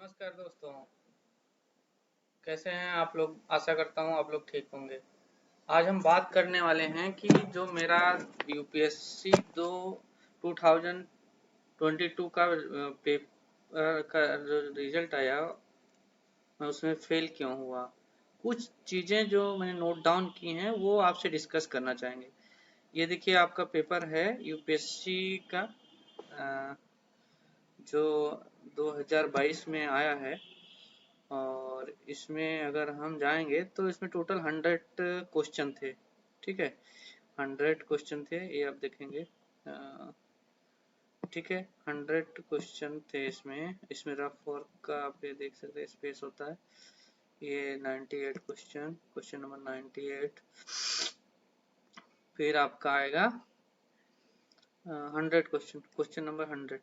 नमस्कार दोस्तों। कैसे हैं आप लोग? आशा करता हूँ आप लोग ठीक होंगे। आज हम बात करने वाले हैं कि जो मेरा यूपीएससी 2022 का पेपर का जो रिजल्ट आया, मैं उसमें फेल क्यों हुआ। कुछ चीज़ें जो मैंने नोट डाउन की हैं वो आपसे डिस्कस करना चाहेंगे। ये देखिए आपका पेपर है यूपीएससी का, अ, जो 2022 में आया है। और इसमें अगर हम जाएंगे तो इसमें टोटल 100 क्वेश्चन थे। ठीक है, 100 क्वेश्चन थे, ये आप देखेंगे। ठीक है, 100 क्वेश्चन थे इसमें रफ वर्क का आप ये देख सकते हैं, स्पेस होता है। ये 98 क्वेश्चन, क्वेश्चन नंबर 98। फिर आपका आएगा 100 क्वेश्चन, क्वेश्चन नंबर 100।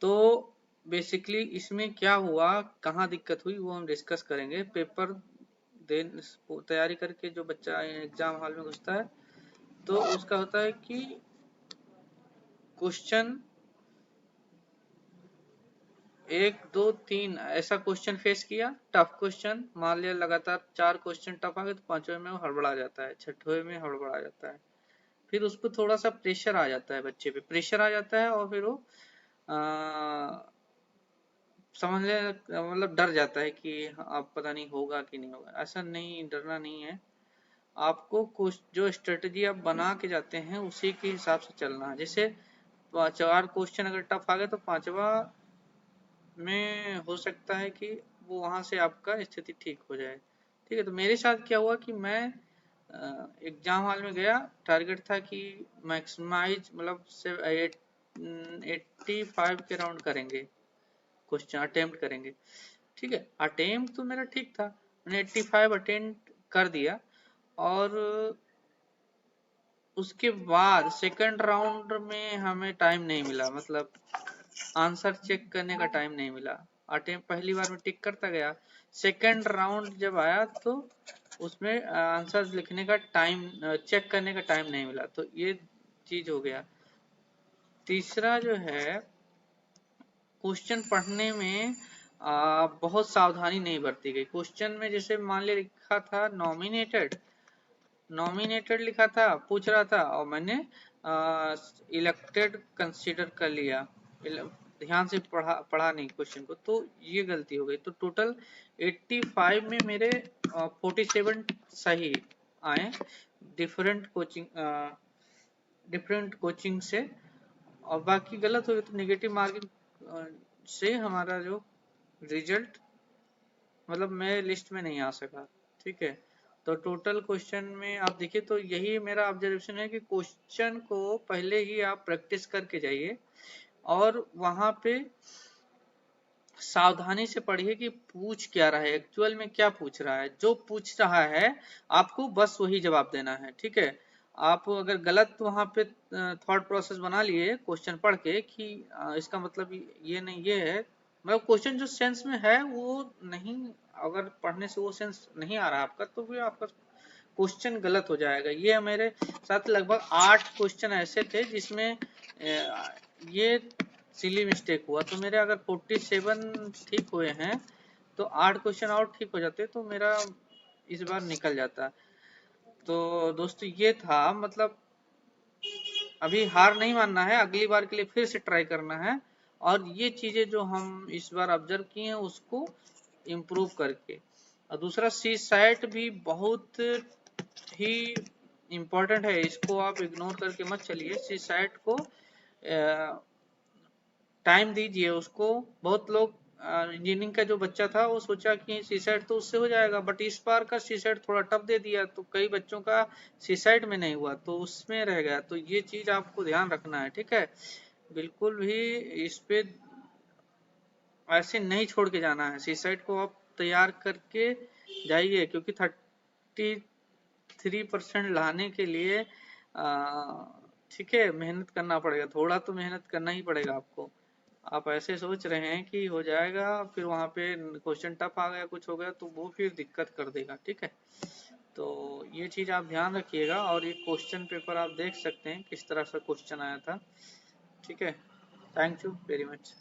तो बेसिकली इसमें क्या हुआ, कहाँ दिक्कत हुई, वो हम डिस्कस करेंगे। पेपर तैयारी करके जो बच्चा एग्जाम हॉल में घुसता है तो उसका होता है कि क्वेश्चन 1 2 3 ऐसा क्वेश्चन फेस किया, टफ क्वेश्चन मान लिया, लगातार 4 क्वेश्चन टफ आ गए तो 5वें में वो हड़बड़ा जाता है, 6वें में हड़बड़ा जाता है। फिर उसको थोड़ा सा प्रेशर आ जाता है, बच्चे पे प्रेशर आ जाता है और फिर वो समझ ले, मतलब डर जाता है कि अब पता नहीं होगा कि नहीं होगा। ऐसा नहीं, डरना नहीं है। आपको कुछ जो स्ट्रेटजी आप बना के जाते हैं उसी के हिसाब से चलना है। जैसे 4 क्वेश्चन अगर टफ आ गए तो 5वां में हो सकता है कि वो वहां से आपका स्थिति ठीक हो जाए। ठीक है, तो मेरे साथ क्या हुआ कि मैं एग्जाम हॉल में गया, टारगेट था कि मैक्सिमाइज मतलब 85 के राउंड करेंगे, क्वेश्चन अटेम्प्ट करेंगे। ठीक है, अटेम्प्ट तो मेरा ठीक था, मैंने 85 अटेम्प्ट कर दिया। और उसके बाद सेकंड राउंड में हमें टाइम नहीं मिला, मतलब आंसर चेक करने का टाइम नहीं मिला। अटेम्प्ट पहली बार में टिक करता गया, सेकंड राउंड जब आया तो उसमें आंसर लिखने का टाइम, चेक करने का टाइम नहीं मिला, तो ये चीज हो गया। तीसरा जो है, क्वेश्चन पढ़ने में बहुत सावधानी नहीं बरती गई। क्वेश्चन में जैसे मान लिया लिखा था नॉमिनेटेड, नॉमिनेटेड लिखा था, पूछ रहा था, और मैंने इलेक्टेड कंसीडर कर लिया, ध्यान से पढ़ा नहीं क्वेश्चन को, तो ये गलती हो गई। तो टोटल 85 में मेरे 47 सही आए, डिफरेंट कोचिंग से। और बाकी गलत हो गए तो नेगेटिव मार्किंग से हमारा जो रिजल्ट, मतलब मैं लिस्ट में नहीं आ सका। ठीक है, तो टोटल क्वेश्चन में आप देखिए तो यही मेरा ऑब्जर्वेशन है कि क्वेश्चन को पहले ही आप प्रैक्टिस करके जाइए और वहां पे सावधानी से पढ़िए कि पूछ क्या रहा है, एक्चुअल में क्या पूछ रहा है। जो पूछ रहा है आपको बस वही जवाब देना है। ठीक है, आप अगर गलत वहां पे थॉट प्रोसेस बना लिए क्वेश्चन पढ़ के कि इसका मतलब ये नहीं ये है, मतलब क्वेश्चन जो सेंस में है वो नहीं, अगर पढ़ने से वो सेंस नहीं आ रहा आपका तो फिर आपका क्वेश्चन गलत हो जाएगा। ये मेरे साथ लगभग 8 क्वेश्चन ऐसे थे जिसमें ये सिली मिस्टेक हुआ। तो मेरे अगर 47 ठीक हुए हैं तो 8 क्वेश्चन और ठीक हो जाते तो मेरा इस बार निकल जाता। तो दोस्तों ये था, मतलब अभी हार नहीं मानना है, अगली बार के लिए फिर से ट्राई करना है और ये चीजें जो हम इस बार ऑब्जर्व किए हैं उसको इम्प्रूव करके। और दूसरा सी साइट भी बहुत ही इम्पोर्टेंट है, इसको आप इग्नोर करके मत चलिए। सी साइट को टाइम दीजिए उसको। बहुत लोग इंजीनियरिंग का जो बच्चा था वो सोचा कि सीसाइड तो उससे हो जाएगा, बट इस बार का सीसाइड थोड़ा टफ दे दिया तो कई बच्चों का सीसाइड में नहीं हुआ तो उसमें रह गया। तो ये चीज आपको ध्यान रखना है। ठीक है, बिल्कुल भी इस पे ऐसे नहीं छोड़ के जाना है। सीसाइड को आप तैयार करके जाइए, क्योंकि 33% लाने के लिए ठीक है मेहनत करना पड़ेगा, थोड़ा तो मेहनत करना ही पड़ेगा आपको। आप ऐसे सोच रहे हैं कि हो जाएगा, फिर वहां पे क्वेश्चन टफ आ गया, कुछ हो गया तो वो फिर दिक्कत कर देगा। ठीक है, तो ये चीज आप ध्यान रखिएगा। और ये क्वेश्चन पेपर आप देख सकते हैं किस तरह से क्वेश्चन आया था। ठीक है, थैंक यू वेरी मच।